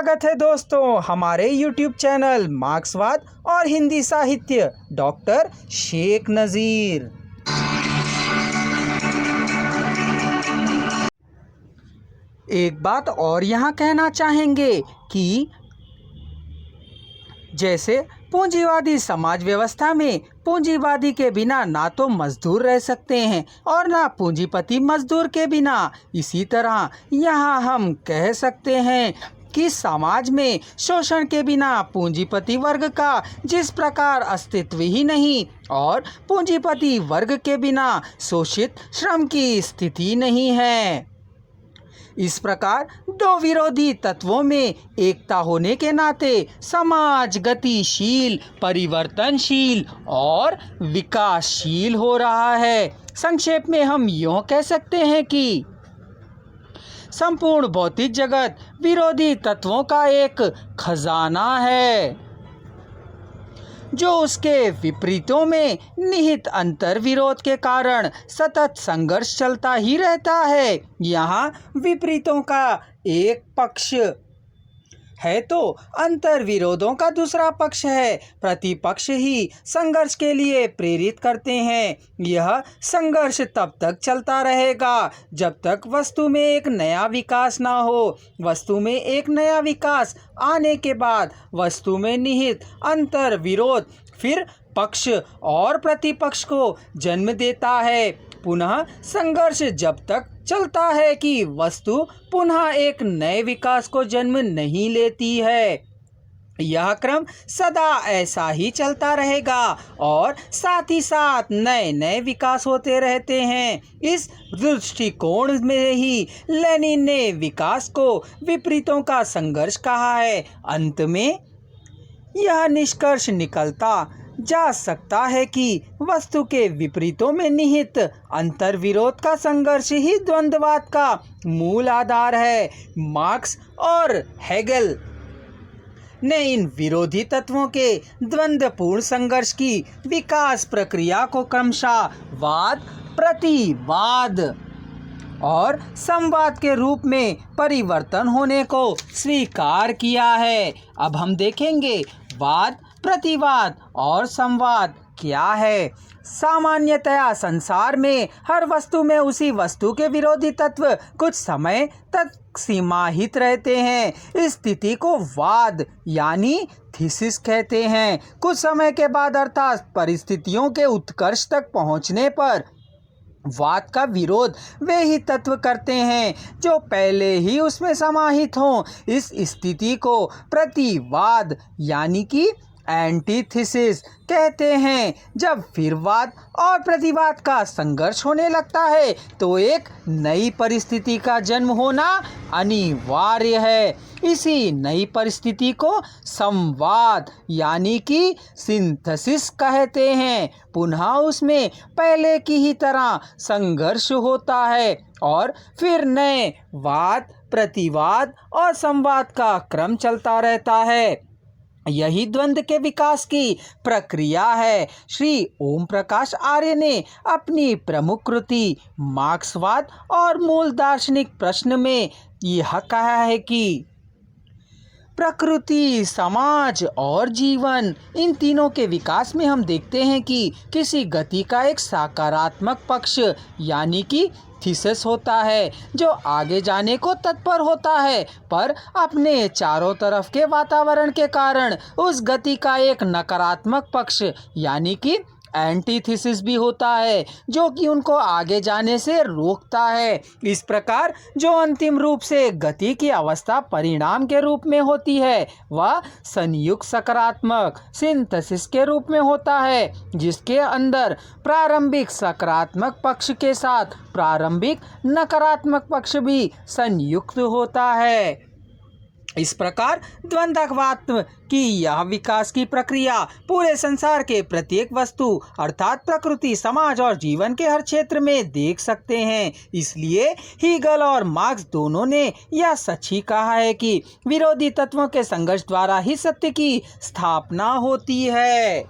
स्वागत है दोस्तों हमारे YouTube चैनल मार्क्सवाद और हिंदी साहित्य डॉक्टर शेख नज़ीर। एक बात और यहाँ कहना चाहेंगे कि जैसे पूंजीवादी समाज व्यवस्था में पूंजीवादी के बिना ना तो मजदूर रह सकते हैं और ना पूंजीपति मजदूर के बिना, इसी तरह यहाँ हम कह सकते हैं कि समाज में शोषण के बिना पूंजीपति वर्ग का जिस प्रकार अस्तित्व ही नहीं और पूंजीपति वर्ग के बिना शोषित श्रम की स्थिति नहीं है। इस प्रकार दो विरोधी तत्वों में एकता होने के नाते समाज गतिशील, परिवर्तनशील और विकासशील हो रहा है। संक्षेप में हम यूँ कह सकते हैं कि संपूर्ण भौतिक जगत विरोधी तत्वों का एक खजाना है जो उसके विपरीतों में निहित अंतर विरोध के कारण सतत संघर्ष चलता ही रहता है। यहाँ विपरीतों का एक पक्ष है तो अंतर विरोधों का दूसरा पक्ष है। प्रतिपक्ष ही संघर्ष के लिए प्रेरित करते हैं। यह संघर्ष तब तक चलता रहेगा जब तक वस्तु में एक नया विकास ना हो। वस्तु में एक नया विकास आने के बाद वस्तु में निहित अंतर विरोध फिर पक्ष और प्रतिपक्ष को जन्म देता है। पुनः संघर्ष जब तक चलता है कि वस्तु पुनः एक नए विकास को जन्म नहीं लेती है। यह क्रम सदा ऐसा ही चलता रहेगा और साथ ही साथ नए नए विकास होते रहते हैं। इस दृष्टिकोण में ही लेनिन ने विकास को विपरीतों का संघर्ष कहा है। अंत में यह निष्कर्ष निकलता जा सकता है कि वस्तु के विपरीतों में निहित अंतर विरोध का संघर्ष ही द्वंद्ववाद का मूल आधार है। मार्क्स और हेगल ने इन विरोधी तत्वों के द्वंद्वपूर्ण संघर्ष की विकास प्रक्रिया को क्रमशः वाद, प्रतिवाद और संवाद के रूप में परिवर्तन होने को स्वीकार किया है। अब हम देखेंगे वाद, प्रतिवाद और संवाद क्या है। सामान्यतया संसार में हर वस्तु में उसी वस्तु के विरोधी तत्व कुछ समय तक सीमाहित रहते हैं। इस स्थिति को वाद यानी थीसिस कहते हैं। कुछ समय के बाद अर्थात परिस्थितियों के उत्कर्ष तक पहुंचने पर वाद का विरोध वे ही तत्व करते हैं जो पहले ही उसमें समाहित हों। इस स्थिति को प्रतिवाद यानी कि एंटीथेसिस कहते हैं। जब फिर वाद और प्रतिवाद का संघर्ष होने लगता है तो एक नई परिस्थिति का जन्म होना अनिवार्य है। इसी नई परिस्थिति को संवाद यानी कि सिंथेसिस कहते हैं। पुनः उसमें पहले की ही तरह संघर्ष होता है और फिर नए वाद, प्रतिवाद और संवाद का क्रम चलता रहता है। यही द्वंद्व के विकास की प्रक्रिया है। श्री ओम प्रकाश आर्य ने अपनी प्रमुख कृति मार्क्सवाद और मूल दार्शनिक प्रश्न में यह कहा है कि प्रकृति, समाज और जीवन, इन तीनों के विकास में हम देखते हैं कि किसी गति का एक सकारात्मक पक्ष यानी कि थीसिस होता है जो आगे जाने को तत्पर होता है, पर अपने चारों तरफ के वातावरण के कारण उस गति का एक नकारात्मक पक्ष यानी कि एंटीथेसिस भी होता है जो कि उनको आगे जाने से रोकता है। इस प्रकार जो अंतिम रूप से गति की अवस्था परिणाम के रूप में होती है वह संयुक्त सकारात्मक सिंथेसिस के रूप में होता है, जिसके अंदर प्रारंभिक सकारात्मक पक्ष के साथ प्रारंभिक नकारात्मक पक्ष भी संयुक्त होता है। इस प्रकार द्वंद्ववाद की यह विकास की प्रक्रिया पूरे संसार के प्रत्येक वस्तु अर्थात प्रकृति, समाज और जीवन के हर क्षेत्र में देख सकते हैं। इसलिए हेगल और मार्क्स दोनों ने यह सच ही कहा है कि विरोधी तत्वों के संघर्ष द्वारा ही सत्य की स्थापना होती है।